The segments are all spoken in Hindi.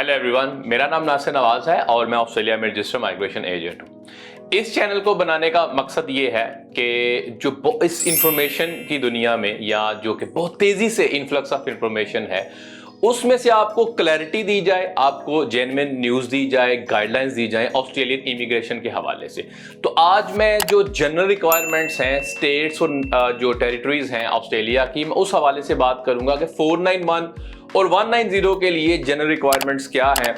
हेलो एवरीवन, मेरा नाम नासिर नवाज है और मैं ऑस्ट्रेलिया में रजिस्टर्ड माइग्रेशन एजेंट हूँ। इस चैनल को बनाने का मकसद ये है कि जो इस इंफॉर्मेशन की दुनिया में या जो कि बहुत तेजी से इन्फ्लक्स ऑफ इंफॉर्मेशन है उसमें से आपको क्लैरिटी दी जाए, आपको जेन्युइन न्यूज़ दी जाए, गाइडलाइंस दी जाए ऑस्ट्रेलियन इमिग्रेशन के हवाले से। तो आज मैं जो जनरल रिक्वायरमेंट्स हैं स्टेट्स और जो टेरिटरीज हैं ऑस्ट्रेलिया की, मैं उस हवाले से बात करूंगा कि 491 और 190 के लिए जनरल रिक्वायरमेंट्स क्या हैं।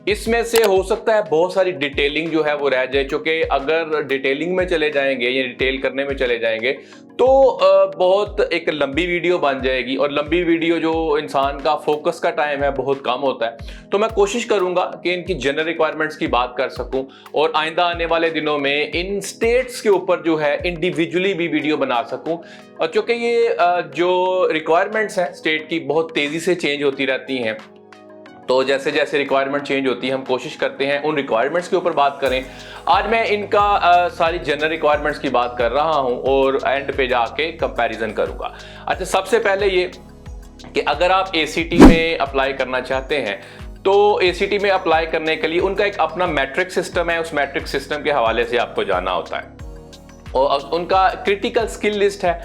इसमें से हो सकता है बहुत सारी डिटेलिंग जो है वो रह जाए, क्योंकि अगर डिटेलिंग में चले जाएंगे या डिटेल करने में चले जाएंगे तो बहुत एक लंबी वीडियो बन जाएगी, और लंबी वीडियो जो इंसान का फोकस का टाइम है बहुत कम होता है। तो मैं कोशिश करूंगा कि इनकी जनरल रिक्वायरमेंट्स की बात कर सकूं और आइंदा आने वाले दिनों में इन स्टेट्स के ऊपर जो है इंडिविजुअली भी वीडियो बना सकूं, और क्योंकि ये जो रिक्वायरमेंट्स हैं स्टेट की बहुत तेजी से चेंज होती रहती हैं, तो जैसे जैसे रिक्वायरमेंट चेंज होती है हम कोशिश करते हैं उन रिक्वायरमेंट्स के ऊपर बात करें। आज मैं इनका सारी जनरल रिक्वायरमेंट्स की बात कर रहा हूं और एंड पे जाके कंपैरिजन करूंगा। अच्छा, सबसे पहले ये कि अगर आप ACT में अप्लाई करना चाहते हैं तो ACT में अप्लाई करने के लिए उनका एक अपना मैट्रिक सिस्टम है, उस मैट्रिक सिस्टम के हवाले से आपको जाना होता है और उनका क्रिटिकल स्किल लिस्ट है।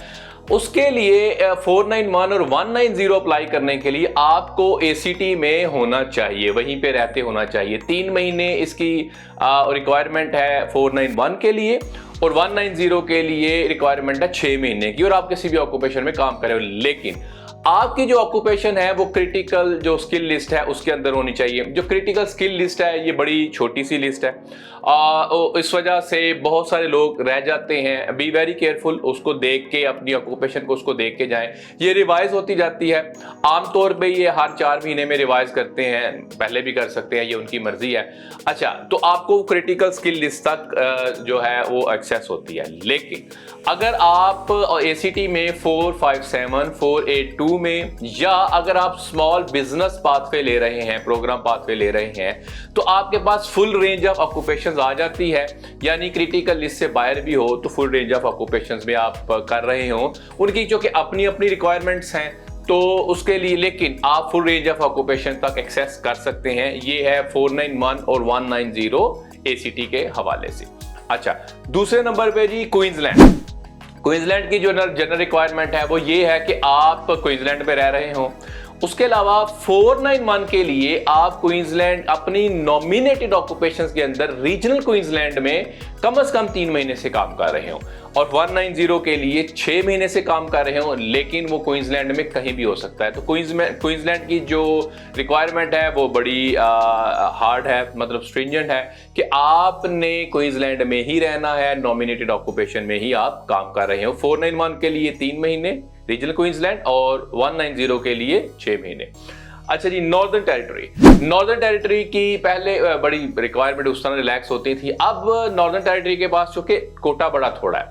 उसके लिए 491 और 190 अप्लाई करने के लिए आपको ACT में होना चाहिए, वहीं पे रहते होना चाहिए। 3 महीने इसकी रिक्वायरमेंट है 491 के लिए, और 190 के लिए रिक्वायरमेंट है 6 महीने की, और आप किसी भी ऑक्यूपेशन में काम करें। लेकिन आपकी जो ऑक्यूपेशन है वो क्रिटिकल जो स्किल लिस्ट है उसके अंदर होनी चाहिए। जो क्रिटिकल स्किल लिस्ट है ये बड़ी छोटी सी लिस्ट है, इस वजह से बहुत सारे लोग रह जाते हैं। बी वेरी केयरफुल, उसको देख के अपनी ऑक्यूपेशन को उसको देख के जाएं। ये रिवाइज होती जाती है, आमतौर पे ये हर 4 महीने में रिवाइज करते हैं, पहले भी कर सकते हैं, ये उनकी मर्जी है। अच्छा, तो आपको क्रिटिकल स्किल लिस्ट तक जो है वो एक्सेस होती है। लेकिन अगर आप ACT में 457, 482 में, या अगर आप स्मॉल बिजनेस पाथवे ले रहे हैं, प्रोग्राम पाथवे ले रहे हैं, तो आपके पास फुल रेंज ऑफ ऑक्यूपेशंस आ जाती है। यानी क्रिटिकल लिस्ट से बाहर भी हो तो फुल रेंज ऑफ ऑक्यूपेशंस में आप कर रहे हो, उनकी जो कि अपनी अपनी रिक्वायरमेंट्स हैं तो उसके लिए, लेकिन आप फुल रेंज ऑफ ऑक्यूपेशन तक एक्सेस कर सकते हैं। ये है 491 और 190 ACT के हवाले से। अच्छा, दूसरे नंबर पे जी क्वींसलैंड की जो जनरल रिक्वायरमेंट है वो ये है कि आप क्वींसलैंड पे रह रहे हो। उसके अलावा 491 के लिए आप क्वींसलैंड अपनी नॉमिनेटेड ऑक्यूपेशंस के अंदर रीजनल क्वींसलैंड में कम से कम 3 महीने से काम कर रहे हो, और 190 के लिए 6 महीने से काम कर रहे हो, लेकिन वो क्वींसलैंड में कहीं भी हो सकता है। तो क्वींसलैंड की जो रिक्वायरमेंट है वो बड़ी हार्ड है, मतलब स्ट्रिंजेंट है कि आपने क्वींसलैंड में ही रहना है, नॉमिनेटेड ऑक्यूपेशन में ही आप काम कर रहे हो। 491 के लिए 3 महीने रीजनल क्वींसलैंड और 190 के लिए 6 महीने। अच्छा जी, नॉर्दर्न टेरिटरी की पहले बड़ी रिक्वायरमेंट उस तरह रिलैक्स होती थी। अब नॉर्दर्न टेरिटरी के पास चूंकि कोटा बड़ा थोड़ा है,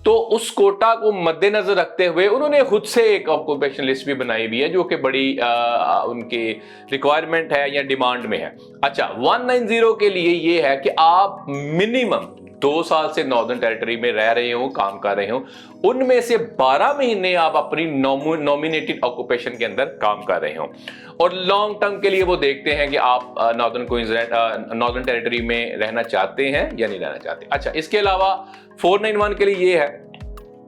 तो उस कोटा को मद्देनजर रखते हुए उन्होंने खुद से एक ऑक्यूपेशन लिस्ट भी बनाई हुई है जो कि बड़ी उनकी रिक्वायरमेंट है या डिमांड में है। अच्छा, 190 के लिए ये है कि आप मिनिमम 2 साल से नॉर्दर्न टेरिटरी में रह रहे हो, काम कर रहे हो, उनमें से 12 महीने आप अपनी नॉमिनेटेड ऑक्यूपेशन के अंदर काम कर रहे हो, और लॉन्ग टर्म के लिए वो देखते हैं कि आप नॉर्दर्न टेरिटरी में रहना चाहते हैं या नहीं रहना चाहते। अच्छा, इसके अलावा 491 के लिए ये है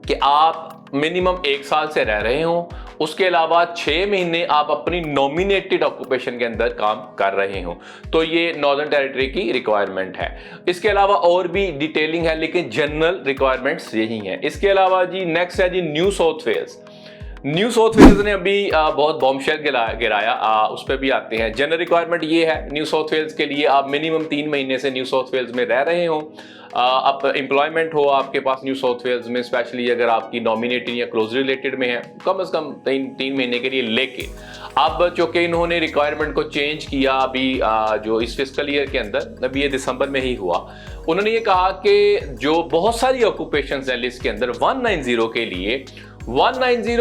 कि आप मिनिमम 1 साल से रह रहे हो, उसके अलावा 6 महीने आप अपनी नॉमिनेटेड ऑक्यूपेशन के अंदर काम कर रहे हो। तो ये नॉर्दर्न टेरिटरी की रिक्वायरमेंट है। इसके अलावा और भी डिटेलिंग है, लेकिन जनरल रिक्वायरमेंट्स यही हैं। इसके अलावा जी नेक्स्ट है जी न्यू साउथ वेल्स ने अभी बहुत बॉम्बशेल गिराया, उस पर भी आते हैं। जनरल रिक्वायरमेंट ये है न्यू साउथ वेल्स के लिए, आप मिनिमम 3 महीने से न्यू साउथ वेल्स में रह रहे हो, आप एम्प्लॉयमेंट हो आपके पास न्यू साउथ वेल्स में, स्पेशली अगर आपकी नॉमिनेटेड या क्लोज रिलेटेड में है, कम से कम 3 महीने के लिए। लेकिन अब चूंकि इन्होंने रिक्वायरमेंट को चेंज किया अभी जो इस फिस्कल ईयर के अंदर, अभी ये दिसंबर में ही हुआ, उन्होंने ये कहा कि जो बहुत सारी ऑक्यूपेशंस हैं लिस्ट के अंदर, 190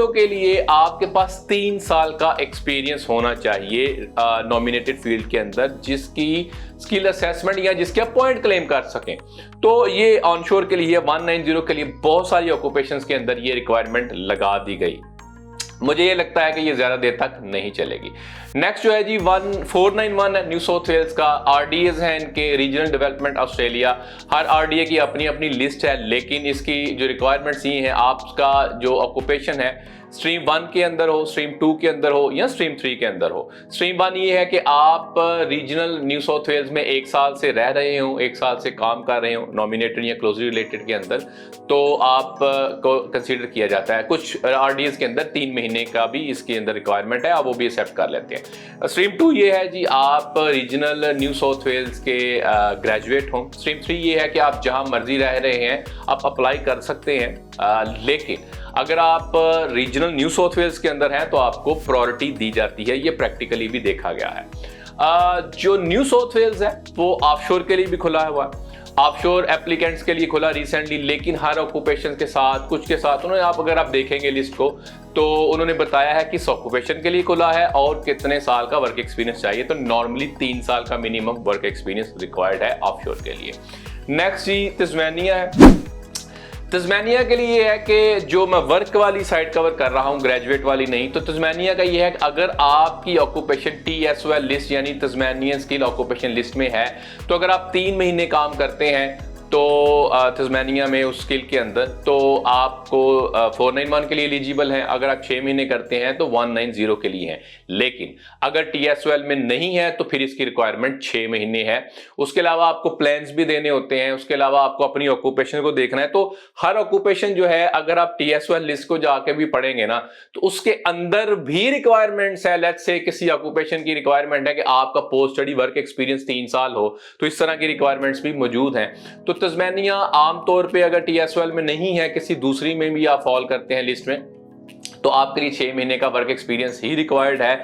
के लिए आपके पास 3 साल का एक्सपीरियंस होना चाहिए नॉमिनेटेड फील्ड के अंदर, जिसकी स्किल असेसमेंट या जिसके आप पॉइंट क्लेम कर सकें। तो ये ऑनशोर के लिए 190 के लिए बहुत सारी ऑक्यूपेशंस के अंदर ये रिक्वायरमेंट लगा दी गई। मुझे ये लगता है कि ये ज्यादा देर तक नहीं चलेगी। नेक्स्ट जो है जी 1491 है न्यू साउथ वेल्स का। आरडीएस हैं इनके, रीजनल डेवलपमेंट ऑस्ट्रेलिया। हर आरडीए की अपनी अपनी लिस्ट है, लेकिन इसकी जो रिक्वायरमेंट्स ये हैं, आपका जो ऑक्यूपेशन है स्ट्रीम 1 के अंदर हो, स्ट्रीम 2 के अंदर हो या स्ट्रीम 3 के अंदर हो। स्ट्रीम 1 ये है कि आप रीजनल न्यू साउथ वेल्स में 1 साल से रह रहे हो, 1 साल से काम कर रहे हो नॉमिनेटेड या क्लोजली रिलेटेड के अंदर, तो आप को कंसीडर किया जाता है। कुछ आरडीएस के अंदर 3 महीने का भी इसके अंदर रिक्वायरमेंट है, आप वो भी एक्सेप्ट कर लेते हैं। स्ट्रीम 2 ये है जी आप रीजनल न्यू साउथ वेल्स के ग्रेजुएट हों। स्ट्रीम 3 ये है कि आप जहां मर्जी रह रहे हैं आप अप्लाई कर सकते हैं, लेकिन अगर आप रीजनल न्यू साउथ वेल्स के अंदर हैं तो आपको प्रायोरिटी दी जाती है। ये प्रैक्टिकली भी देखा गया है। जो न्यू साउथ वेल्स है वो ऑफशोर के लिए भी खुला हुआ है, ऑफशोर एप्लीकेंट्स के लिए खुला रिसेंटली, लेकिन हर ऑक्यूपेशन के साथ, कुछ के साथ उन्होंने, अगर आप देखेंगे लिस्ट को तो उन्होंने बताया है कि ऑक्यूपेशन के लिए खुला है और कितने साल का वर्क एक्सपीरियंस चाहिए। तो नॉर्मली 3 साल का मिनिमम वर्क एक्सपीरियंस रिक्वायर्ड है ऑफशोर के लिए। नेक्स्ट जी तस्मानिया है। तस्मानिया के लिए ये है कि जो मैं वर्क वाली साइड कवर कर रहा हूँ, ग्रेजुएट वाली नहीं, तो तस्मानिया का ये है कि अगर आपकी ऑक्यूपेशन TSOL लिस्ट यानी तस्मानियन स्किल ऑक्यूपेशन लिस्ट में है, तो अगर आप 3 महीने काम करते हैं तो तस्मानिया में उस स्किल के अंदर, तो आपको 491 के लिए एलिजिबल हैं। अगर आप 6 महीने करते हैं तो 190 के लिए हैं। लेकिन अगर TSOL में नहीं है तो फिर इसकी रिक्वायरमेंट 6 महीने है। उसके अलावा आपको प्लान्स भी देने होते हैं, उसके अलावा आपको अपनी ऑक्यूपेशन को देखना है। तो हर ऑक्यूपेशन जो है, अगर आप TSOL लिस्ट को जाके भी पढ़ेंगे ना, तो उसके अंदर भी रिक्वायरमेंट्स है। लेट्स से किसी ऑक्यूपेशन की रिक्वायरमेंट है कि आपका पोस्ट स्टडी वर्क एक्सपीरियंस 3 साल हो, तो इस तरह की रिक्वायरमेंट्स भी मौजूद हैं। तो तस्मानिया आमतौर पे अगर TSOL में नहीं है, किसी दूसरी में भी आप फॉल करते हैं लिस्ट में, तो आपके लिए 6 महीने का वर्क एक्सपीरियंस ही रिक्वायर्ड है।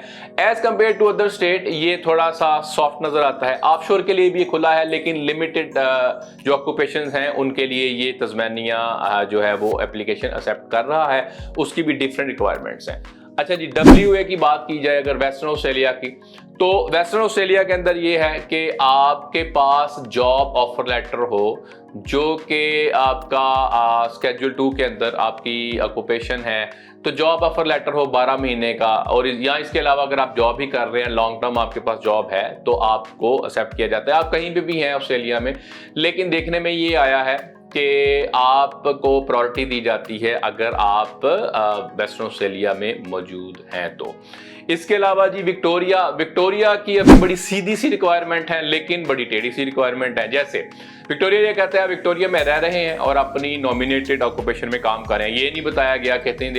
As compare to other state ये थोड़ा सा सॉफ्ट नजर आता है। ऑफशोर के लिए भी खुला है, लेकिन लिमिटेड जो ऑक्यूपेशंस हैं उनके लिए ये तस्मानिया जो है वो एप्लीकेशन एक्सेप्ट कर रहा है, उसकी भी डिफरेंट रिक्वायरमेंट्स हैं। अच्छा जी, WA की बात की जाए अगर वेस्टर्न ऑस्ट्रेलिया की, तो वेस्टर्न ऑस्ट्रेलिया के अंदर ये है कि आपके पास जॉब ऑफर लेटर हो जो कि आपका स्केड्यूल 2 के अंदर आपकी ऑक्यूपेशन है, तो जॉब ऑफर लेटर हो 12 महीने का, और या इसके अलावा अगर आप जॉब ही कर रहे हैं, लॉन्ग टर्म आपके पास जॉब है, तो आपको एक्सेप्ट किया जाता है। आप कहीं पे भी हैं ऑस्ट्रेलिया में, लेकिन देखने में ये आया है कि आपको प्रायोरिटी दी जाती है अगर आप वेस्टर्न ऑस्ट्रेलिया में मौजूद हैं तो। इसके अलावा जी विक्टोरिया की अभी बड़ी सीधी सी रिक्वायरमेंट है, लेकिन बड़ी टेढ़ी सी रिक्वायरमेंट है। जैसे विक्टोरिया ये कहते हैं विक्टोरिया में रह रहे हैं और अपनी नॉमिनेटेड ऑक्यूपेशन में काम कर रहे हैं। ये नहीं बताया गया कितनी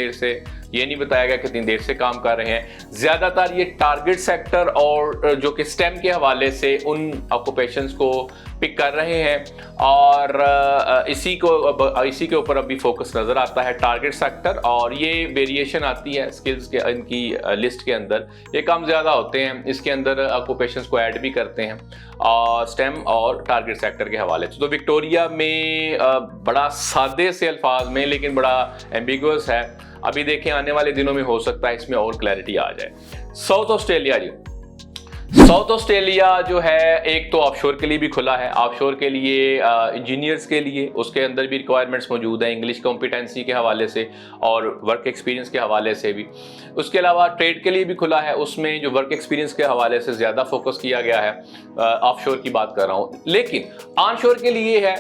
देर से काम कर रहे हैं। ज्यादातर ये टारगेट सेक्टर और जो कि स्टेम के हवाले से उन ऑक्यूपेशंस को पिक कर रहे हैं, और इसी के ऊपर अभी फोकस नजर आता है, टारगेट सेक्टर। और ये वेरिएशन आती है स्किल्स के इनकी लिस्ट के अंदर, ये कम ज्यादा होते हैं। इसके अंदर ऑक्यूपेशंस को ऐड भी करते हैं और स्टेम और टारगेट सेक्टर के हवाले से। तो विक्टोरिया में बड़ा सादे से अल्फाज में, लेकिन बड़ा एम्बिगुअस है। अभी देखें आने वाले दिनों में हो सकता है इसमें और क्लैरिटी आ जाए। साउथ ऑस्ट्रेलिया जी, साउथ ऑस्ट्रेलिया जो है एक तो ऑफशोर के लिए भी खुला है। ऑफशोर के लिए इंजीनियर्स के लिए उसके अंदर भी रिक्वायरमेंट्स मौजूद हैं, इंग्लिश कॉम्पिटेंसी के हवाले से और वर्क एक्सपीरियंस के हवाले से भी। उसके अलावा ट्रेड के लिए भी खुला है, उसमें जो वर्क एक्सपीरियंस के हवाले से ज़्यादा फोकस किया गया है। ऑफशोर की बात कर रहा हूँ। लेकिन ऑनशोर के लिए है,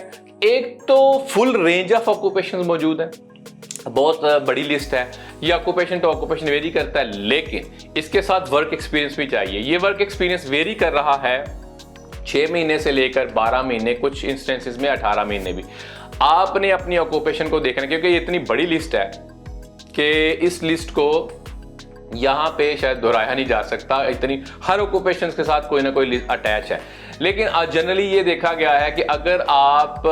एक तो फुल रेंज ऑफ ऑक्यूपेशन मौजूद है, बहुत बड़ी लिस्ट है। ये ऑक्यूपेशन टू ऑक्यूपेशन वेरी करता है, लेकिन इसके साथ वर्क एक्सपीरियंस भी चाहिए। ये वर्क एक्सपीरियंस वेरी कर रहा है 6 महीने से लेकर 12 महीने, कुछ इंस्टेंसेस में 18 महीने भी। आपने अपनी ऑक्यूपेशन को देखना, क्योंकि ये इतनी बड़ी लिस्ट है कि इस लिस्ट को यहाँ पे शायद दोहराया नहीं जा सकता। इतनी हर ऑक्यूपेशन के साथ कोई ना कोई अटैच है। लेकिन जनरली ये देखा गया है कि अगर आप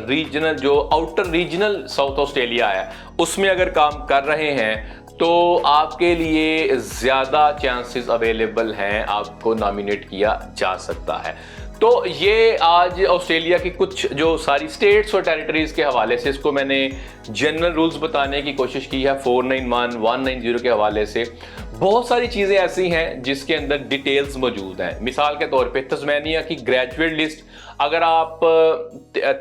रीजनल, जो आउटर रीजनल साउथ ऑस्ट्रेलिया है, उसमें अगर काम कर रहे हैं तो आपके लिए ज़्यादा चांसेस अवेलेबल हैं, आपको नॉमिनेट किया जा सकता है। तो ये आज ऑस्ट्रेलिया की कुछ जो सारी स्टेट्स और टेरिटरीज के हवाले से, इसको मैंने जनरल रूल्स बताने की कोशिश की है 491, 190 के हवाले से। बहुत सारी चीजें ऐसी हैं जिसके अंदर डिटेल्स मौजूद हैं। मिसाल के तौर पे तस्मानिया की ग्रेजुएट लिस्ट, अगर आप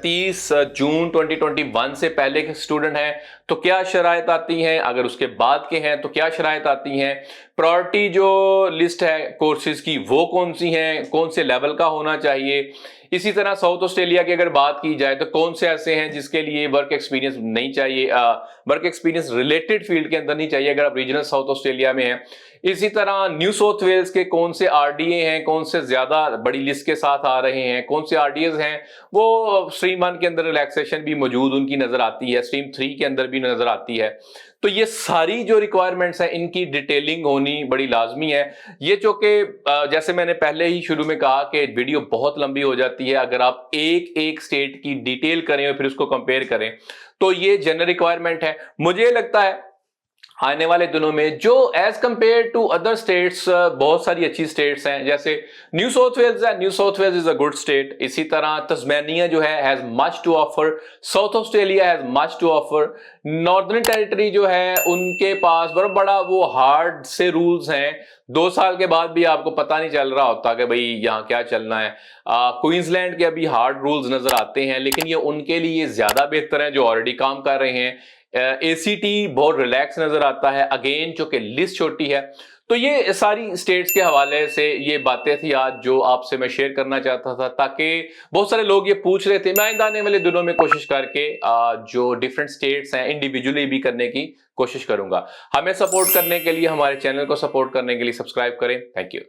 30 जून 2021 से पहले के स्टूडेंट हैं तो क्या शराइत आती हैं, अगर उसके बाद के हैं तो क्या शराइत आती हैं। प्रायोरिटी जो लिस्ट है कोर्सेज की वो कौन सी हैं, कौन से लेवल का होना चाहिए। इसी तरह साउथ ऑस्ट्रेलिया की अगर बात की जाए तो कौन से ऐसे हैं जिसके लिए वर्क एक्सपीरियंस नहीं चाहिए, वर्क एक्सपीरियंस रिलेटेड फील्ड के अंदर नहीं चाहिए अगर आप रीजनल साउथ ऑस्ट्रेलिया में हैं। इसी तरह न्यू साउथ वेल्स के कौन से आरडीए हैं, कौन से ज्यादा बड़ी लिस्ट के साथ आ रहे हैं, कौन से आरडीएस हैं, वो स्ट्रीम 1 के अंदर रिलैक्सेशन भी मौजूद उनकी नजर आती है, स्ट्रीम 3 के अंदर भी नजर आती है। तो ये सारी जो रिक्वायरमेंट्स हैं इनकी डिटेलिंग होनी बड़ी लाजमी है। ये जो कि जैसे मैंने पहले ही शुरू में कहा कि वीडियो बहुत लंबी हो जाती है अगर आप एक एक स्टेट की डिटेल करें और फिर उसको कंपेयर करें, तो ये जनरल रिक्वायरमेंट है। मुझे लगता है आने वाले दिनों में जो as compare to other states बहुत सारी अच्छी स्टेट्स हैं, जैसे न्यू साउथ वेल्स है, New South Wales is a good state. इसी तरह तस्मानिया जो है has much to offer, South Australia has much to offer. Northern Territory जो है उनके पास बड़ा वो हार्ड से रूल्स हैं, 2 साल के बाद भी आपको पता नहीं चल रहा होता कि भाई यहाँ क्या चलना है। क्वींसलैंड के अभी हार्ड रूल्स नजर आते हैं लेकिन ये उनके लिए ज्यादा बेहतर है जो ऑलरेडी काम कर रहे हैं। एसीटी बहुत रिलैक्स नजर आता है, अगेन जो कि लिस्ट छोटी है। तो ये सारी स्टेट्स के हवाले से ये बातें थी आज जो आपसे मैं शेयर करना चाहता था, ताकि बहुत सारे लोग ये पूछ रहे थे। मैं आइंदा आने वाले दिनों में कोशिश करके जो डिफरेंट स्टेट्स हैं इंडिविजुअली भी करने की कोशिश करूंगा। हमें सपोर्ट करने के लिए, हमारे चैनल को सपोर्ट करने के लिए सब्सक्राइब करें। Thank you.